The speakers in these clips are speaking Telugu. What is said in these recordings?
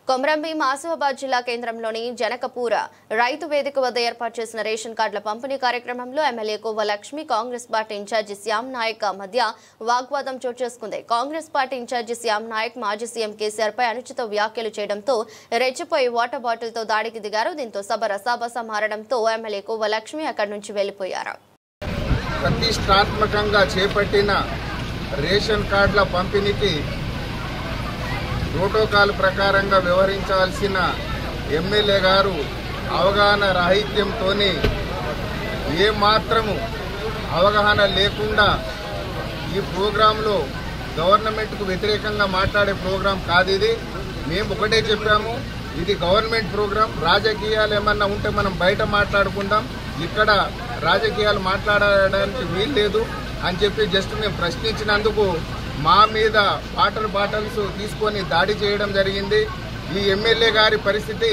కొమరంభీం ఆసిఫాబాద్ జిల్లా కేంద్రంలోని జనకపూర రైతు వేదిక వద్ద ఏర్పాటు చేసిన రేషన్ కార్డుల పంపిణీ కార్యక్రమంలో MLA Kovalakshmi Congress party incharge Shyam Naik మధ్య వాగ్వాదం చోటు చేసుకుంది. కాంగ్రెస్ పార్టీ ఇన్ఛార్జి శ్యామ్ నాయక్ మాజీ సీఎం కేసీఆర్ పై అనుచిత వ్యాఖ్యలు చేయడంతో రెచ్చిపోయి వాటర్ బాటిల్ తో దాడికి దిగారు. దీంతో సభ రసాబస మారడంతో ఎమ్మెల్యే కోవలక్ష్మి అక్కడి నుంచి వెళ్లిపోయారు. ప్రతిష్టాత్మకంగా చేపట్టిన రేషన్ కార్డుల పంపిణీకి ప్రోటోకాల్ ప్రకారంగా వ్యవహరించాల్సిన ఎమ్మెల్యే గారు అవగాహన రాహిత్యంతో ఏమాత్రము అవగాహన లేకుండా ఈ ప్రోగ్రాంలో గవర్నమెంట్కు వ్యతిరేకంగా మాట్లాడే ప్రోగ్రాం కాదు ఇది. మేము ఒకటే చెప్పాము, ఇది గవర్నమెంట్ ప్రోగ్రాం. రాజకీయాలు ఏమన్నా ఉంటే మనం బయట మాట్లాడుకుందాం, ఇక్కడ రాజకీయాలు మాట్లాడడానికి వీలు లేదు అని చెప్పి జస్ట్ మేము ప్రశ్నించినందుకు మా మీద వాటర్ బాటిల్స్ తీసుకొని దాడి చేయడం జరిగింది. ఈ ఎమ్మెల్యే గారి పరిస్థితి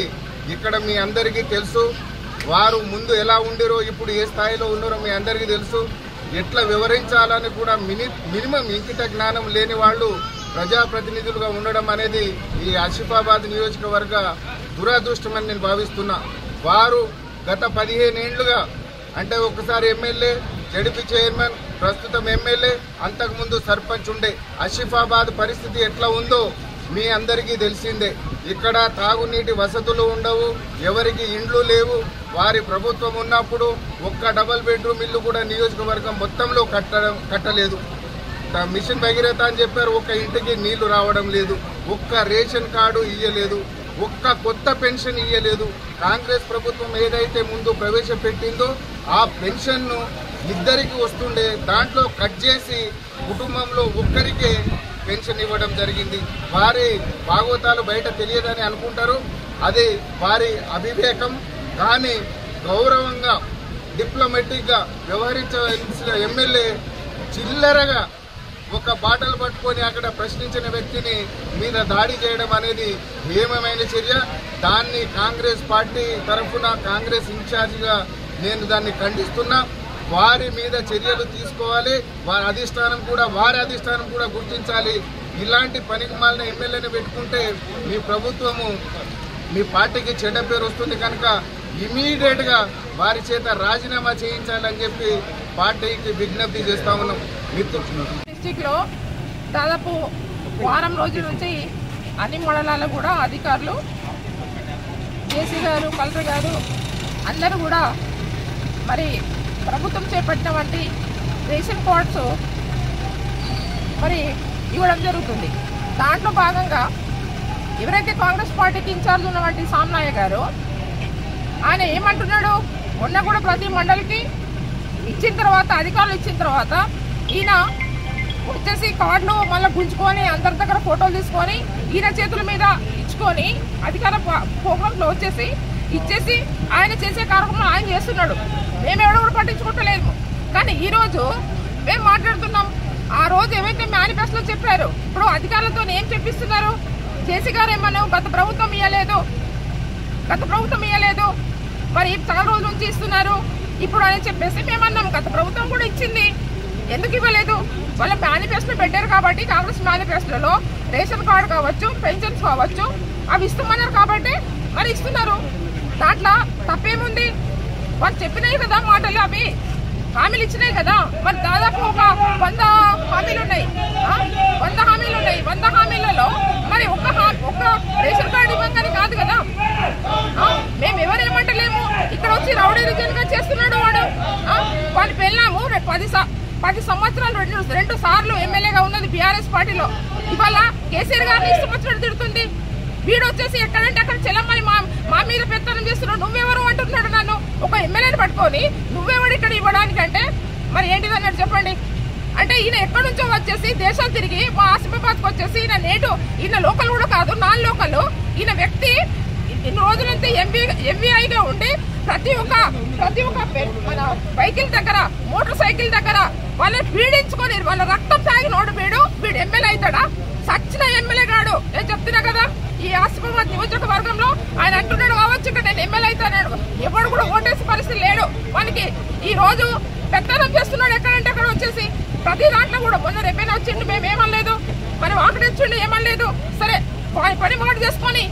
ఇక్కడ మీ అందరికీ తెలుసు. వారు ముందు ఎలా ఉండిరో ఇప్పుడు ఏ స్థాయిలో ఉన్నారో మీ అందరికీ తెలుసు. ఎట్లా వివరించాలని కూడా మినిమం ఇంకిత జ్ఞానం లేని వాళ్ళు ప్రజాప్రతినిధులుగా ఉండడం అనేది ఈ ఆసిఫాబాద్ నియోజకవర్గ దురదృష్టమని నేను భావిస్తున్నా. వారు గత 15 ఏళ్లుగా అంటే ఒకసారి ఎమ్మెల్యే, జడిపి చైర్మన్, ప్రస్తుతం ఎమ్మెల్యే, అంతకుముందు సర్పంచ్ ఉండే. ఆసిఫాబాద్ పరిస్థితి ఎట్లా ఉందో మీ అందరికీ తెలిసిందే. ఇక్కడ తాగునీటి వసతులు ఉండవు, ఎవరికి ఇండ్లు లేవు. వారి ప్రభుత్వం ఉన్నప్పుడు ఒక్క డబుల్ బెడ్రూమ్ ఇల్లు కూడా నియోజకవర్గం మొత్తంలో కట్టలేదు. మిషన్ భగీరథ అని చెప్పారు, ఒక్క ఇంటికి నీళ్లు రావడం లేదు, ఒక్క రేషన్ కార్డు ఇయ్యలేదు, ఒక్క కొత్త పెన్షన్ ఇయ్యలేదు. కాంగ్రెస్ ప్రభుత్వం ఏదైతే ముందు ప్రవేశపెట్టిందో ఆ పెన్షన్ను ఇద్దరికి వస్తుండే, దాంట్లో కట్ చేసి కుటుంబంలో ఒక్కరికే పెన్షన్ ఇవ్వడం జరిగింది. వారి భాగవతాలు బయట తెలియదని అనుకుంటారు, అది వారి అవివేకం. కానీ గౌరవంగా డిప్లొమాటిక్గా వ్యవహరించవలసిన ఎమ్మెల్యే చిల్లరగా ఒక బాటలు పట్టుకొని అక్కడ ప్రశ్నించిన వ్యక్తిని మీద దాడి చేయడం అనేది హేయమైన చర్య. దాన్ని కాంగ్రెస్ పార్టీ తరఫున కాంగ్రెస్ ఇన్ఛార్జిగా నేను దాన్ని ఖండిస్తున్నా. వారి మీద చర్యలు తీసుకోవాలి. వారి అధిష్టానం కూడా గుర్తించాలి. ఇలాంటి పనికి మాలిన ఎమ్మెల్యేని పెట్టుకుంటే మీ ప్రభుత్వము, మీ పార్టీకి చెడ్డ పేరు వస్తుంది. కనుక ఇమీడియట్ గా వారి చేత రాజీనామా చేయించాలని చెప్పి పార్టీకి విజ్ఞప్తి చేస్తా ఉన్నాం. డిస్టిక్ లో దాదాపు వారం రోజుల నుంచి అన్ని మండలాల్లో కూడా అధికారులు, జేసీ గారు, కలెక్టర్ గారు అందరూ కూడా మరి ప్రభుత్వం చేపట్టినటువంటి రేషన్ కార్డ్స్ మరి ఇవ్వడం జరుగుతుంది. దాంట్లో భాగంగా ఎవరైతే కాంగ్రెస్ పార్టీకి ఇన్ఛార్జ్ ఉన్నటువంటి సామ్నాయ గారు, ఆయన ఏమంటున్నాడు, మొన్న కూడా ప్రతి మండలికి ఇచ్చిన తర్వాత, అధికారులు ఇచ్చిన తర్వాత ఈయన వచ్చేసి కార్డులు మళ్ళీ గుంజుకొని అందరి దగ్గర ఫోటోలు తీసుకొని ఈయన చేతుల మీద ఇచ్చుకొని అధికార ప్రోగ్రాంలో వచ్చేసి ఇచ్చేసి ఆయన చేసే కార్యక్రమం ఆయన చేస్తున్నాడు. మేమెవడో కూడా పట్టించుకుంటలేము. కానీ ఈరోజు మేము మాట్లాడుతున్నాం. ఆ రోజు ఏవైతే మేనిఫెస్టోలో చెప్పారు, ఇప్పుడు అధికారులతో ఏం చెప్పిస్తున్నారు? జేసీ గారు ఏమన్నావు, గత ప్రభుత్వం ఇవ్వలేదు, మరి చాలా రోజుల నుంచి ఇస్తున్నారు ఇప్పుడు అని చెప్పేసి మేమన్నాం. గత ప్రభుత్వం కూడా ఇచ్చింది, ఎందుకు ఇవ్వలేదు? వాళ్ళ మేనిఫెస్టో పెట్టారు కాబట్టి, కాంగ్రెస్ మేనిఫెస్టోలో రేషన్ కార్డు కావచ్చు, పెన్షన్స్ కావచ్చు, అవి ఇస్తామన్నారు కాబట్టి మరి ఇస్తున్నారు. దాంట్లో తప్పేముంది? వాళ్ళు చెప్పినాయి కదా మాటలు, అవి హామీలు ఇచ్చినాయి కదా. మరి దాదాపు ఒక 100 హామీలు ఉన్నాయి. 100 హామీలలో మరి ఒక్క రేషన్ కార్డు ఇవ్వగానే కాదు కదా. మేము ఎవరేమంటలేము. ఇక్కడ వచ్చి రౌడీ రిజన్ గా చేస్తున్నాడు వాడు. వాళ్ళు పెళ్ళాము 10 సంవత్సరాలు 2 సార్లు ఎమ్మెల్యేగా ఉన్నది బీఆర్ఎస్ పార్టీలో. ఇవాళ కేసీఆర్ గారిని ఇష్టం వచ్చినట్టు తిడుతుంది. వీడు వచ్చేసి ఎక్కడంటే అక్కడ చెల్లమ్మని మా మీద పెత్తనం చేస్తున్నాడు. నువ్వెవరు అంటున్నాడు నన్ను. ఒక ఎమ్మెల్యేని పట్టుకొని నువ్వెవడు ఇక్కడ ఇవ్వడానికంటే మరి ఏంటిది అన్నాడు చెప్పండి. అంటే ఈయన ఎక్కడి నుంచో వచ్చేసి దేశాలు తిరిగి మా ఆసిఫాబాద్కి వచ్చేసి ఈయన లోకల్ కూడా కాదు, నాన్ లోకల్. ఈయన వ్యక్తి ఇన్ని రోజులంతా ఎంవీఐగా ఉండి ప్రతి ఒక్క మన వెహికల్ దగ్గర, మోటార్ సైకిల్ దగ్గర వాళ్ళని పీడించుకొని వాళ్ళ రక్తం తాగినోడు వీడు ఎమ్మెల్యే అవుతాడా? సచ్చిన ఎమ్మెల్యే కాడు. నేను చెప్తున్నా కదా, ఈ ఆసిఫాబాద్ నియోజకవర్గంలో ఆయన అంటున్నాడు కావచ్చు ఇక్కడ నేను ఎమ్మెల్యే అవుతాడు. ఎవడు కూడా ఓటేసే పరిస్థితి లేడు. మనకి ఈ రోజు పెత్తనం చేస్తున్నాడు ఎక్కడంటే అక్కడ వచ్చేసి ప్రతి దాంట్లో కూడా. మొన్న రెవెన్యూ వచ్చిండు, మేమేమనలేదు, మరి ఆకడించుండి ఏమనలేదు. సరే పని మాట చేసుకొని